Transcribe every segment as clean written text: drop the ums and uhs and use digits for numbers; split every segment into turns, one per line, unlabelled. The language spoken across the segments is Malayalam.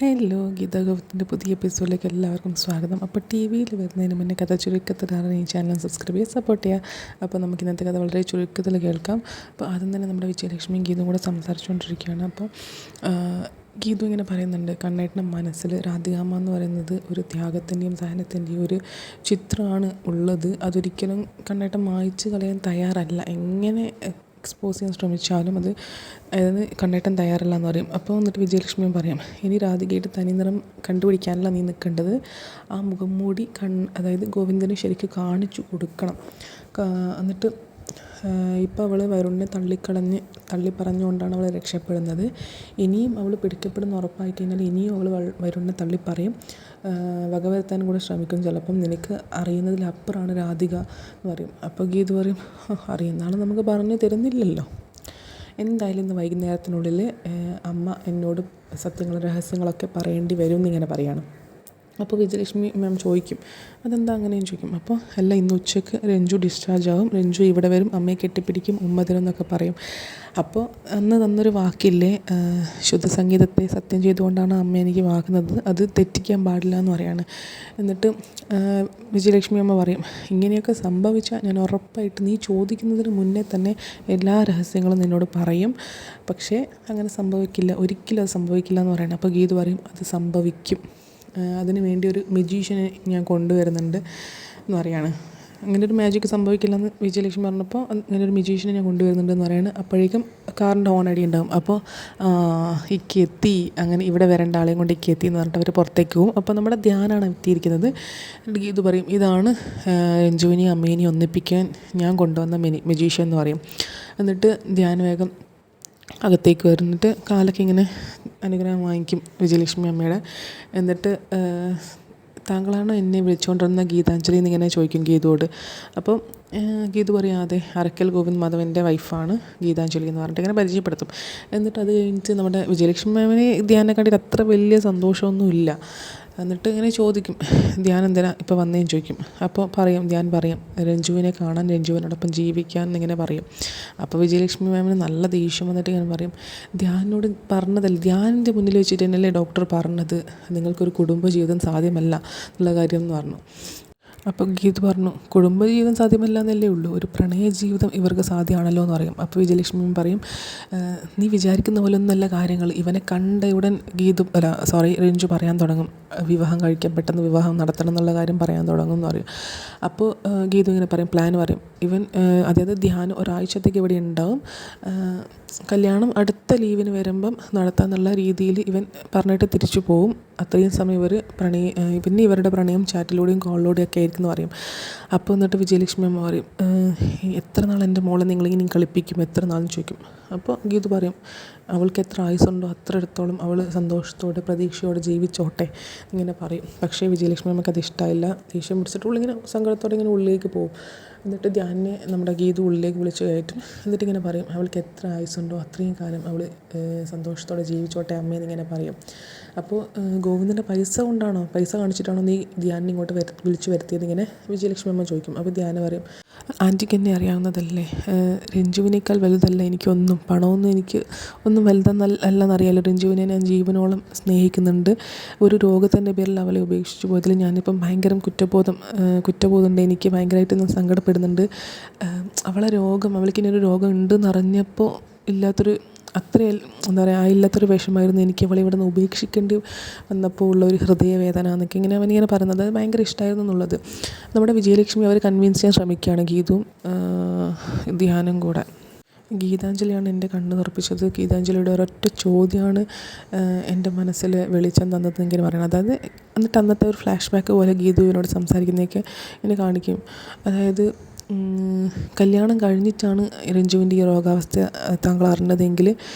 ഹലോ, ഗീതാഗോവിന്ദൻ്റെ പുതിയ എപ്പിസോഡിലേക്ക് എല്ലാവർക്കും സ്വാഗതം. അപ്പോൾ ടി വിയിൽ വരുന്നതിന് മുന്നേ കഥ ചുരുക്കത്തിലാണ് ഈ ചാനൽ സബ്സ്ക്രൈബ് ചെയ്യുക, സപ്പോർട്ട് ചെയ്യുക. അപ്പോൾ നമുക്ക് ഇന്നത്തെ കഥ വളരെ ചുരുക്കത്തിൽ കേൾക്കാം. അപ്പോൾ ആദ്യം തന്നെ നമ്മുടെ വിജയലക്ഷ്മിയും ഗീതും കൂടെ സംസാരിച്ചുകൊണ്ടിരിക്കുകയാണ്. അപ്പോൾ ഗീതു ഇങ്ങനെ പറയുന്നുണ്ട്, കണ്ണേട്ടൻ്റെ മനസ്സിൽ രാധികാമ്മ എന്ന് പറയുന്നത് ഒരു ത്യാഗത്തിൻ്റെയും സഹനത്തിൻ്റെയും ഒരു ചിത്രമാണ് ഉള്ളത്. അതൊരിക്കലും കണ്ണേട്ടൻ മായ്ച്ച് കളയാൻ തയ്യാറല്ല. എങ്ങനെ എക്സ്പോസ് ചെയ്യാൻ ശ്രമിച്ചാലും അതായത് കണ്ണേട്ടൻ തയ്യാറല്ല എന്ന് പറയും. അപ്പോൾ എന്നിട്ട് വിജയലക്ഷ്മിയും പറയും, ഇനി രാധികയുടെ തനി നിറം കണ്ടുപിടിക്കാനല്ല നീ നിൽക്കേണ്ടത്, ആ മുഖം മൂടി അതായത് ഗോവിന്ദന് ശരിക്കും കാണിച്ചു കൊടുക്കണം. എന്നിട്ട് ഇപ്പോൾ അവൾ വരുണിനെ തള്ളിപ്പറഞ്ഞുകൊണ്ടാണ് അവൾ രക്ഷപ്പെടുന്നത്. ഇനിയും അവൾ പിടിക്കപ്പെടുന്ന ഉറപ്പായിട്ട് കഴിഞ്ഞാൽ ഇനിയും അവൾ വരുണിനെ തള്ളിപ്പറയും, വകവരുത്താൻ കൂടെ ശ്രമിക്കും. ചിലപ്പം നിനക്ക് അറിയുന്നതിലപ്പുറമാണ് രാധിക എന്ന് പറയും. അപ്പോൾ ഗീതു പറയും, അറിയുന്ന ആൾ നമുക്ക് പറഞ്ഞു തരുന്നില്ലല്ലോ. എന്തായാലും ഇന്ന് വൈകുന്നേരത്തിനുള്ളിൽ അമ്മ എന്നോട് സത്യങ്ങളും രഹസ്യങ്ങളൊക്കെ പറയേണ്ടി വരും എന്നിങ്ങനെ പറയുകയാണ്. അപ്പോൾ വിജയലക്ഷ്മി മാം ചോദിക്കും, അതെന്താ അങ്ങനെയും ചോദിക്കും. അപ്പോൾ അല്ല, ഇന്ന് ഉച്ചയ്ക്ക് രഞ്ജു ഡിസ്ചാർജ് ആവും, രഞ്ജു ഇവിടെ വരും, അമ്മയെ കെട്ടിപ്പിടിക്കും, ഉമ്മ തരും എന്നൊക്കെ പറയും. അപ്പോൾ അന്ന് തന്നൊരു വാക്കില്ലേ, ശുദ്ധസംഗീതത്തെ സത്യം ചെയ്തുകൊണ്ടാണ് അമ്മ എനിക്ക് വാക്കുന്നത്, അത് തെറ്റിക്കാൻ പാടില്ല എന്ന് പറയാണ്. എന്നിട്ട് വിജയലക്ഷ്മി അമ്മ പറയും, ഇങ്ങനെയൊക്കെ സംഭവിച്ചാൽ ഞാൻ ഉറപ്പായിട്ട് നീ ചോദിക്കുന്നതിന് മുന്നേ തന്നെ എല്ലാ രഹസ്യങ്ങളും നിന്നോട് പറയും. പക്ഷേ അങ്ങനെ സംഭവിക്കില്ല, ഒരിക്കലും അത് സംഭവിക്കില്ല എന്ന് പറയണം. അപ്പോൾ ഗീതു പറയും, അത് സംഭവിക്കും, അതിന് വേണ്ടി ഒരു മജീഷ്യനെ ഞാൻ കൊണ്ടുവരുന്നുണ്ട് എന്ന് പറയാണ്. അങ്ങനെ ഒരു മാജിക്ക് സംഭവിക്കില്ലെന്ന് വിജയലക്ഷ്മി പറഞ്ഞപ്പോൾ അങ്ങനെ ഒരു മജീഷ്യനെ ഞാൻ കൊണ്ടുവരുന്നുണ്ടെന്ന് പറയാണ്. അപ്പോഴേക്കും കാറിൻ്റെ ഹോൺ അടി ഉണ്ടാകും. അപ്പോൾ എത്തി, അങ്ങനെ ഇവിടെ വരേണ്ട ആളെയും കൊണ്ട് എത്തി എന്ന് പറഞ്ഞിട്ട് അവർ പുറത്തേക്ക് പോകും. അപ്പോൾ നമ്മുടെ ധ്യാനാണ് എത്തിയിരിക്കുന്നത്. ഗീതു പറയും, ഇതാണ് രഞ്ജുവിനെയും അമ്മേനെയും ഒന്നിപ്പിക്കാൻ ഞാൻ കൊണ്ടുവന്ന മജീഷ്യൻ എന്ന് പറയും. എന്നിട്ട് ധ്യാൻ വേഗം അകത്തേക്ക് വരുന്നിട്ട് കാലൊക്കെ ഇങ്ങനെ അനുഗ്രഹം വാങ്ങിക്കും വിജയലക്ഷ്മി അമ്മയുടെ. എന്നിട്ട് താങ്കളാണ് എന്നെ വിളിച്ചുകൊണ്ടിരുന്ന ഗീതാഞ്ജലി എന്നിങ്ങനെ ചോദിക്കും ഗീതുവോട്. അപ്പോൾ ഗീതു പറയും, അതെ, അറക്കൽ ഗോവിന്ദ് മാധവൻ്റെ വൈഫാണ് ഗീതാഞ്ജലി എന്ന് പറഞ്ഞിട്ട് ഇങ്ങനെ പരിചയപ്പെടുത്തും. എന്നിട്ട് അത് കഴിഞ്ഞിട്ട് നമ്മുടെ വിജയലക്ഷ്മി മാമിനെ ധ്യാനെ കണ്ടിട്ട് അത്ര വലിയ സന്തോഷമൊന്നുമില്ല. എന്നിട്ട് ഇങ്ങനെ ചോദിക്കും, ധ്യാൻ എന്തിനാ ഇപ്പോൾ വന്നേന്ന് ചോദിക്കും. അപ്പോൾ ധ്യാൻ പറയും, രഞ്ജുവിനെ കാണാൻ, രഞ്ജുവിനോടൊപ്പം ജീവിക്കാൻ എന്നിങ്ങനെ പറയും. അപ്പോൾ വിജയലക്ഷ്മി മാമിന് നല്ല ദേഷ്യം വന്നിട്ട് ഇങ്ങനെ പറയും, ധ്യാനോട് പറഞ്ഞതല്ലേ, ധ്യാനിൻ്റെ മുന്നിൽ വെച്ചിട്ട് തന്നെയല്ലേ ഡോക്ടർ പറഞ്ഞത് നിങ്ങൾക്കൊരു കുടുംബജീവിതം സാധ്യമല്ല എന്നുള്ള കാര്യം എന്ന് പറഞ്ഞു. അപ്പോൾ ഗീതു പറഞ്ഞു, കുടുംബജീവിതം സാധ്യമല്ല എന്നല്ലേ ഉള്ളൂ, ഒരു പ്രണയ ജീവിതം ഇവർക്ക് സാധ്യമാണല്ലോ എന്ന് പറയും. അപ്പോൾ വിജയലക്ഷ്മി പറയും, നീ വിചാരിക്കുന്ന പോലെ ഒന്നുമല്ല കാര്യങ്ങൾ. ഇവനെ കണ്ട ഉടൻ രഞ്ജു പറയാൻ തുടങ്ങും, പെട്ടെന്ന് വിവാഹം നടത്തണം എന്നുള്ള കാര്യം പറയാൻ തുടങ്ങും എന്ന് പറയും. അപ്പോൾ ഗീതു ഇങ്ങനെ പറയും, പ്ലാൻ പറയും, അതായത് ധ്യാനം ഒരാഴ്ചത്തേക്ക് ഇവിടെ ഉണ്ടാവും, കല്യാണം അടുത്ത ലീവിന് വരുമ്പം നടത്താമെന്നുള്ള രീതിയിൽ ഇവൻ പറഞ്ഞിട്ട് തിരിച്ചു പോവും. അത്രയും സമയം ഇവർ പിന്നെ ഇവരുടെ പ്രണയം ചാറ്റിലൂടെയും കോളിലൂടെയും ഒക്കെ ആയിരിക്കും എന്ന് പറയും. അപ്പോൾ എന്നിട്ട് വിജയലക്ഷ്മി അമ്മ പറയും, എത്ര നാൾ എൻ്റെ മോളെ നിങ്ങളിങ്ങനെ കളിപ്പിക്കും, എത്ര നാളെന്ന് ചോദിക്കും. അപ്പോൾ ഗീതു പറയും, അവൾക്ക് എത്ര ആയുസുണ്ടോ അത്ര ഇടത്തോളം അവൾ സന്തോഷത്തോടെ പ്രതീക്ഷയോടെ ജീവിച്ചോട്ടെ ഇങ്ങനെ പറയും. പക്ഷേ വിജയലക്ഷ്മി അമ്മയ്ക്ക് അത് ഇഷ്ടമായില്ല. ദേഷ്യം പിടിച്ചിട്ട് ഇങ്ങനെ സങ്കടത്തോടെ ഇങ്ങനെ ഉള്ളിലേക്ക് പോകും. എന്നിട്ട് ധ്യാനെ നമ്മുടെ ഗീതു ഉള്ളിലേക്ക് വിളിച്ച് കയറ്റും. എന്നിട്ട് ഇങ്ങനെ പറയും, അവൾക്ക് എത്ര ആയുസുണ്ടോ അത്രയും കാലം അവൾ സന്തോഷത്തോടെ ജീവിച്ചോട്ടെ അമ്മയെന്നിങ്ങനെ പറയും. അപ്പോൾ ഗോവിന്ദൻ്റെ പൈസ കാണിച്ചിട്ടാണോ നീ ധ്യാനിനെ ഇങ്ങോട്ട് വിളിച്ചു വരുത്തിയത് ഇങ്ങനെ വിജയലക്ഷ്മി അമ്മ ചോദിക്കും. അപ്പോൾ ധ്യാന പറയും, ആൻറ്റിക്ക് എന്നെ അറിയാവുന്നതല്ലേ, രഞ്ജുവിനേക്കാൾ വലുതല്ല എനിക്കൊന്നും, പണമൊന്നും എനിക്ക് ഒന്നും വലുതെന്നല്ലെന്നറിയാലോ. രഞ്ജുവിനെ ഞാൻ ജീവനോളം സ്നേഹിക്കുന്നുണ്ട്. ഒരു രോഗത്തിൻ്റെ പേരിൽ അവളെ ഉപേക്ഷിച്ചു പോയതിൽ ഞാനിപ്പം ഭയങ്കര കുറ്റബോധമുണ്ട്, എനിക്ക് ഭയങ്കരമായിട്ട് സങ്കടപ്പെടുന്നുണ്ട്. അവൾക്കിനൊരു രോഗം ഉണ്ടെന്ന് അറിഞ്ഞപ്പോൾ ഇല്ലാത്തൊരു ഇല്ലാത്തൊരു വിഷമായിരുന്നു എനിക്ക് അവളെ ഇവിടെ നിന്ന് ഉപേക്ഷിക്കേണ്ടി വന്നപ്പോൾ ഉള്ള ഒരു ഹൃദയവേദന എന്നൊക്കെ അവനിങ്ങനെ പറയുന്നത് ഭയങ്കര ഇഷ്ടമായിരുന്നു എന്നുള്ളത്. നമ്മുടെ വിജയലക്ഷ്മി അവർ കൺവിൻസ് ചെയ്യാൻ ശ്രമിക്കുകയാണ്, ഗീതുവും ധ്യാനും കൂടെ. ഗീതാഞ്ജലിയാണ് എൻ്റെ കണ്ണ് തുറപ്പിച്ചത്, ഗീതാഞ്ജലിയുടെ ഒരൊറ്റ ചോദ്യമാണ് എൻ്റെ മനസ്സിൽ വെളിച്ചം തന്നത് ഇങ്ങനെ പറയണം. അതായത് എന്നിട്ട് അന്നത്തെ ഒരു ഫ്ലാഷ് ബാക്ക് പോലെ ഗീതുവിനോട് സംസാരിക്കുന്നതൊക്കെ എന്നെ കാണിക്കും. അതായത് കല്യാണം കഴിഞ്ഞിട്ടാണ് രഞ്ജുവിൻ്റെ ഈ രോഗാവസ്ഥ താങ്കൾ അറിഞ്ഞതെങ്കിൽ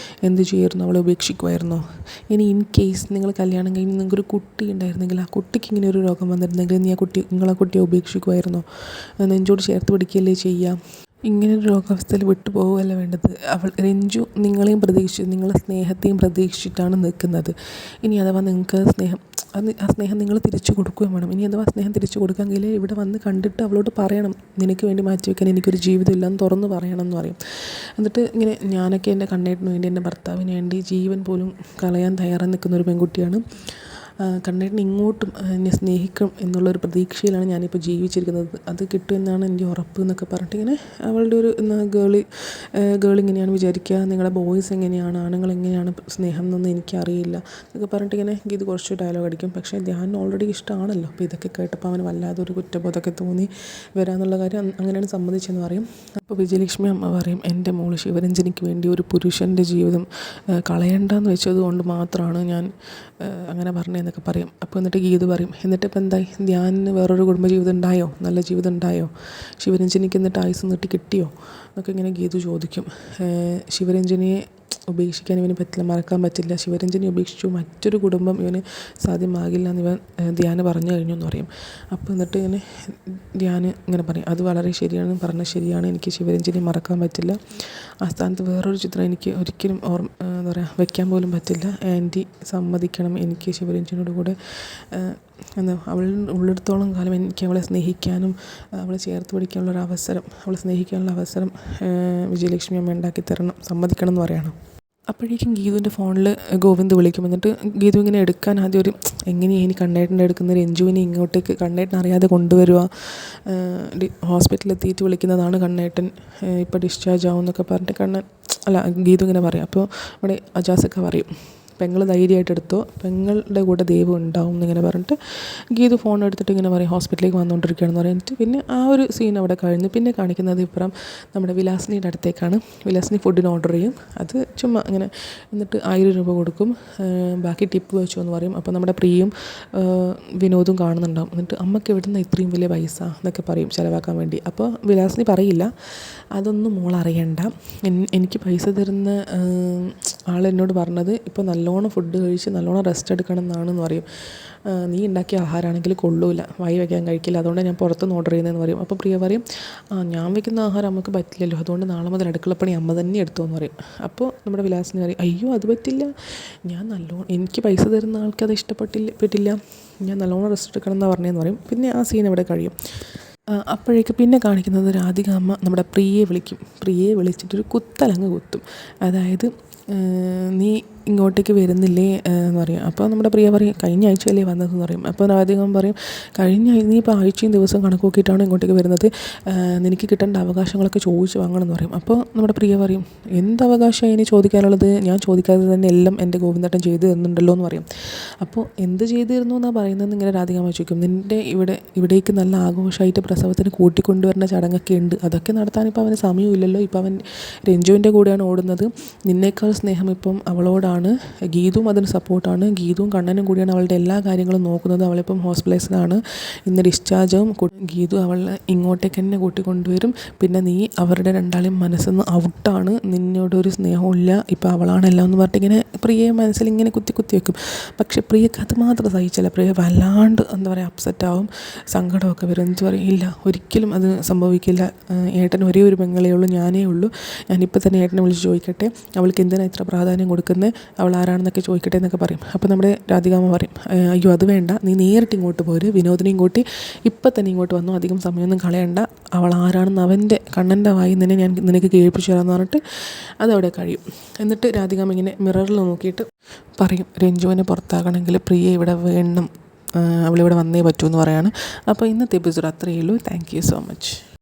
എന്ത് ചെയ്യുമായിരുന്നു, അവളെ ഉപേക്ഷിക്കുമായിരുന്നോ? ഇനി ഇൻ കേസ് നിങ്ങൾ കല്യാണം കഴിഞ്ഞ് നിങ്ങൾക്കൊരു കുട്ടി ഉണ്ടായിരുന്നെങ്കിൽ ആ കുട്ടിക്ക് ഇങ്ങനെ ഒരു രോഗം വന്നിരുന്നെങ്കിൽ നിങ്ങളെ കുട്ടിയെ ഉപേക്ഷിക്കുമായിരുന്നോ? നെഞ്ചോട് ചേർത്ത് പിടിക്കുകയല്ലേ ചെയ്യുക? ഇങ്ങനൊരു രോഗാവസ്ഥയിൽ വിട്ടുപോവുകയല്ല വേണ്ടത്. രഞ്ജു നിങ്ങളെയും പ്രതീക്ഷിച്ച്, നിങ്ങളെ സ്നേഹത്തെയും പ്രതീക്ഷിച്ചിട്ടാണ് നിൽക്കുന്നത്. ഇനി അഥവാ നിങ്ങൾക്ക് സ്നേഹം ആ സ്നേഹം നിങ്ങൾ തിരിച്ചു കൊടുക്കുകയും വേണം. ഇനി അഥവാ സ്നേഹം തിരിച്ചു കൊടുക്കാമെങ്കിൽ ഇവിടെ വന്ന് കണ്ടിട്ട് അവളോട് പറയണം, നിനക്ക് വേണ്ടി മാറ്റി വെക്കാൻ എനിക്കൊരു ജീവിതം ഇല്ലെന്ന് തുറന്ന് പറയണം എന്ന് പറയും. എന്നിട്ട് ഇങ്ങനെ ഞാനൊക്കെ എൻ്റെ കണ്ണേട്ടന് വേണ്ടി, എൻ്റെ ഭർത്താവിന് വേണ്ടി ജീവൻ പോലും കളയാൻ തയ്യാറായി നിൽക്കുന്ന ഒരു പെൺകുട്ടിയാണ്. കണ്ണേട്ടൻ ഇങ്ങോട്ടും എന്നെ സ്നേഹിക്കും എന്നുള്ളൊരു പ്രതീക്ഷയിലാണ് ഞാനിപ്പോൾ ജീവിച്ചിരിക്കുന്നത്. അത് കിട്ടുമെന്നാണ് എൻ്റെ ഉറപ്പ് എന്നൊക്കെ പറഞ്ഞിട്ട് ഇങ്ങനെ അവളുടെ ഒരു ഗേൾ ഇങ്ങനെയാണ് വിചാരിക്കുക, നിങ്ങളുടെ ബോയ്സ് എങ്ങനെയാണ്, ആണുങ്ങൾ എങ്ങനെയാണ് സ്നേഹം എന്നൊന്നും എനിക്കറിയില്ല എന്നൊക്കെ പറഞ്ഞിട്ട് ഇങ്ങനെ ഇത് കുറച്ച് ഡയലോഗ് അടിക്കും. പക്ഷേ ധ്യാൻ ഓൾറെഡി ഇഷ്ടമാണല്ലോ. അപ്പോൾ ഇതൊക്കെ കേട്ടപ്പോൾ അവന് വല്ലാതെ ഒരു കുറ്റബോധമൊക്കെ തോന്നി വരാമെന്നുള്ള കാര്യം അങ്ങനെയാണ് സമ്മതിച്ചെന്ന് പറയും. അപ്പോൾ വിജയലക്ഷ്മി അമ്മ പറയും, എൻ്റെ മോള് ശിവരഞ്ജനിക്ക് വേണ്ടി ഒരു പുരുഷൻ്റെ ജീവിതം കളയണ്ടെന്ന് വെച്ചത് കൊണ്ട് മാത്രമാണ് ഞാൻ അങ്ങനെ പറഞ്ഞതെന്നൊക്കെ പറയും. അപ്പോൾ എന്നിട്ട് ഗീതു പറയും, എന്നിട്ട് ഇപ്പം എന്തായി, ധ്യാനിന് വേറൊരു കുടുംബജീവിതം ഉണ്ടായോ, നല്ല ജീവിതം ഉണ്ടായോ, ശിവരഞ്ജനിക്ക് എന്നിട്ട് ആയുസ് നീട്ടി കിട്ടിയോ എന്നൊക്കെ ഇങ്ങനെ ഗീതു ചോദിക്കും. ശിവരഞ്ജനിയെ ഉപേക്ഷിക്കാൻ ഇവന് പറ്റില്ല, മറക്കാൻ പറ്റില്ല. ശിവരഞ്ജനി ഉപേക്ഷിച്ചു മറ്റൊരു കുടുംബം ഇവന് സാധ്യമാകില്ല എന്ന് ഇവൻ ധ്യാന് പറഞ്ഞു കഴിഞ്ഞു എന്ന് പറയും. അപ്പോൾ എന്നിട്ട് ഇങ്ങനെ ധ്യാന് ഇങ്ങനെ പറയും, അത് വളരെ ശരിയാണ്, പറഞ്ഞത് ശരിയാണ്, എനിക്ക് ശിവരഞ്ജനി മറക്കാൻ പറ്റില്ല. ആ സ്ഥാനത്ത് വേറൊരു ചിത്രം എനിക്ക് ഒരിക്കലും എന്താ പറയുക വെക്കാൻ പോലും പറ്റില്ല. ആൻറ്റി സമ്മതിക്കണം, എനിക്ക് ശിവരഞ്ജനിയോട് കൂടെ അവൾ ഉള്ളിടത്തോളം കാലം എനിക്ക് അവളെ സ്നേഹിക്കാനും അവളെ ചേർത്ത് പിടിക്കാനുള്ളൊരു അവസരം, അവളെ സ്നേഹിക്കാനുള്ള അവസരം വിജയലക്ഷ്മി അമ്മ ഉണ്ടാക്കി തരണം, സമ്മതിക്കണം എന്ന് പറയണം. അപ്പോഴേക്കും ഗീതുവിൻ്റെ ഫോണിൽ ഗോവിന്ദ് വിളിക്കും. എന്നിട്ട് ഗീതു ഇങ്ങനെ എടുക്കാൻ ആദ്യം ഒരു എങ്ങനെയാണ് ഇനി കണ്ണേട്ടൻ്റെ എടുക്കുന്ന രഞ്ജുവിനെ ഇങ്ങോട്ടേക്ക് കണ്ണേട്ടൻ അറിയാതെ കൊണ്ടുവരിക, ഹോസ്പിറ്റലിൽ എത്തിയിട്ട് വിളിക്കുന്നതാണ് കണ്ണേട്ടൻ, ഇപ്പോൾ ഡിസ്ചാർജ് ആവും എന്നൊക്കെ പറഞ്ഞിട്ട് ഗീതു ഇങ്ങനെ പറയും. അപ്പോൾ അവിടെ അജാസൊക്കെ പറയും, പെങ്ങൾ ധൈര്യമായിട്ട് എടുത്തോ, പെങ്ങളുടെ കൂടെ ദൈവം ഉണ്ടാവും എന്നിങ്ങനെ പറഞ്ഞിട്ട് ഗീതു ഫോൺ എടുത്തിട്ട് ഇങ്ങനെ പറയും, ഹോസ്പിറ്റലിലേക്ക് വന്നുകൊണ്ടിരിക്കുകയാണെന്ന് പറഞ്ഞിട്ട് പിന്നെ ആ ഒരു സീൻ അവിടെ കഴിഞ്ഞു. പിന്നെ കാണിക്കുന്നത് ഇപ്പുറം നമ്മുടെ വിലാസിനിയുടെ അടുത്തേക്കാണ്. വിലാസിനി ഫുഡിന് ഓർഡർ ചെയ്യും. അത് ചുമ്മാ ഇങ്ങനെ എന്നിട്ട് 1000 രൂപ കൊടുക്കും, ബാക്കി ടിപ്പ് വെച്ചോ എന്ന് പറയും. അപ്പോൾ നമ്മുടെ പ്രിയയും വിനോദും കാണുന്നുണ്ടാവും. എന്നിട്ട് അമ്മയ്ക്ക് എവിടുന്ന ഇത്രയും വലിയ പൈസ എന്നൊക്കെ പറയും ചിലവാക്കാൻ വേണ്ടി. അപ്പോൾ വിലാസിനി പറയില്ല, അതൊന്നും മോൾ അറിയണ്ട, എനിക്ക് പൈസ തരുന്ന ആളെന്നോട് പറഞ്ഞത് ഇപ്പോൾ നല്ലോണം ഫുഡ് കഴിച്ച് നല്ലോണം റെസ്റ്റ് എടുക്കണം എന്നാണെന്ന് പറയും. നീ ഉണ്ടാക്കിയ ആഹാരമാണെങ്കിൽ കൊള്ളൂല, വായി വയ്ക്കാൻ കഴിക്കില്ല, അതുകൊണ്ട് ഞാൻ പുറത്തുനിന്ന് ഓർഡർ ചെയ്യുന്നതെന്ന് പറയും. അപ്പോൾ പ്രിയ പറയും, ഞാൻ വയ്ക്കുന്ന ആഹാരം നമുക്ക് പറ്റില്ലല്ലോ, അതുകൊണ്ട് നാളെ മുതൽ അടുക്കളപ്പണി അമ്മ തന്നെ എടുത്തോ എന്ന് പറയും. അപ്പോൾ നമ്മുടെ വിലാസിനി പറയും, അയ്യോ അത് പറ്റില്ല, ഞാൻ നല്ലോണം, എനിക്ക് പൈസ തരുന്ന ആൾക്ക് അത് ഇഷ്ടപ്പെട്ടില്ല, ഞാൻ നല്ലോണം റെസ്റ്റ് എടുക്കണം എന്നാണ് പറഞ്ഞതെന്ന് പറയും. പിന്നെ ആ സീൻ ഇവിടെ കഴിയും. അപ്പോഴേക്ക് പിന്നെ കാണിക്കുന്നത് രാധിക അമ്മ നമ്മുടെ പ്രിയയെ വിളിക്കും. പ്രിയയെ വിളിച്ചിട്ടൊരു കുത്തലങ്ങ് കുത്തും. അതായത് നീ ഇങ്ങോട്ടേക്ക് വരുന്നില്ലേ എന്ന് പറയും. അപ്പോൾ നമ്മുടെ പ്രിയ പറയും, കഴിഞ്ഞ ആഴ്ചയല്ലേ വന്നതെന്ന് പറയും. അപ്പോൾ രാധികം പറയും, നീ ഇപ്പോൾ ആഴ്ചയും ദിവസവും കണക്ക് നോക്കിയിട്ടാണ് ഇങ്ങോട്ടേക്ക് വരുന്നത്, നിനക്ക് കിട്ടേണ്ട അവകാശങ്ങളൊക്കെ ചോദിച്ച് വാങ്ങണം എന്ന് പറയും. അപ്പോൾ നമ്മുടെ പ്രിയ പറയും, എന്ത് അവകാശമാണ് ഇനി ചോദിക്കാനുള്ളത്, ഞാൻ ചോദിക്കാതെ തന്നെ എല്ലാം എൻ്റെ ഗോവിന്ദേട്ടൻ ചെയ്തു തരുന്നുണ്ടല്ലോ എന്ന് പറയും. അപ്പോൾ എന്ത് ചെയ്തു തരുന്നു എന്നാണ് പറയുന്നതെന്ന് ഇങ്ങനെ രാധികാമ്മ ചോദിക്കും. നിൻ്റെ ഇവിടേക്ക് നല്ല ആഘോഷമായിട്ട് പ്രസവത്തിന് കൂട്ടിക്കൊണ്ടുവരുന്ന ചടങ്ങൊക്കെ ഉണ്ട്, അതൊക്കെ നടത്താൻ ഇപ്പോൾ അവന് സമയമില്ലല്ലോ, ഇപ്പോൾ അവൻ രഞ്ജുവിൻ്റെ കൂടെയാണ് ഓടുന്നത്, നിന്നേക്കാൾ സ്നേഹം ഇപ്പം അവളോടാണ്, ഗീതുവും അതിന് സപ്പോർട്ടാണ്, ഗീതുവും കണ്ണനും കൂടിയാണ് അവളുടെ എല്ലാ കാര്യങ്ങളും നോക്കുന്നത്, അവളിപ്പം ഹോസ്പിറ്റലൈസ്ഡാണ്, ഇന്ന് ഡിസ്ചാർജും, ഗീതു അവളെ ഇങ്ങോട്ടേക്ക് തന്നെ കൂട്ടിക്കൊണ്ടുവരും, പിന്നെ നീ അവരുടെ രണ്ടാളെയും മനസ്സിന്ന് ഔട്ടാണ്, നിന്നോടൊരു സ്നേഹവും ഇല്ല, ഇപ്പോൾ അവളാണെല്ലാം എന്ന് പറഞ്ഞിട്ട് ഇങ്ങനെ പ്രിയയെ മനസ്സിൽ ഇങ്ങനെ കുത്തി വെക്കും. പക്ഷെ പ്രിയക്ക് അത് മാത്രം സഹിച്ചില്ല. പ്രിയ വല്ലാണ്ട് എന്താ പറയുക അപ്സെറ്റാവും, സങ്കടമൊക്കെ വരും. എന്ത് പറയും, ഇല്ല ഒരിക്കലും അത് സംഭവിക്കില്ല, ഏട്ടന് ഒരേ ഒരു പെങ്ങളേ ഉള്ളൂ, ഞാനേ ഉള്ളൂ, ഞാനിപ്പോൾ തന്നെ ഏട്ടനെ വിളിച്ച് ചോദിക്കട്ടെ, അവൾക്ക് എന്തിനാണ് ഇത്ര പ്രാധാന്യം കൊടുക്കുന്നത്, അവൾ ആരാണെന്നൊക്കെ ചോദിക്കട്ടെ എന്നൊക്കെ പറയും. അപ്പോൾ നമ്മുടെ രാധികാമ്മ പറയും, അയ്യോ അത് വേണ്ട, നീ നേരിട്ട് ഇങ്ങോട്ട് പോര്, വിനോദിനെയും കൂട്ടി ഇപ്പം തന്നെ ഇങ്ങോട്ട് വന്നു, അധികം സമയമൊന്നും കളയണ്ട, അവൾ ആരാണെന്ന് അവൻ്റെ കണ്ണൻ്റെ വായി തന്നെ ഞാൻ നിനക്ക് കേൾപ്പിച്ചു തരാമെന്ന് പറഞ്ഞിട്ട് അതവിടെ കഴിയും. എന്നിട്ട് രാധികാമ്മ ഇങ്ങനെ മിററിൽ നോക്കിയിട്ട് പറയും, രഞ്ജുവിനെ പുറത്താക്കണമെങ്കിൽ പ്രിയ ഇവിടെ വേണം, അവളിവിടെ വന്നേ പറ്റൂ എന്ന് പറയാണ്. അപ്പോൾ ഇന്നത്തെ എപ്പിസോഡ് അത്രയേ ഉള്ളൂ. Thank you so much.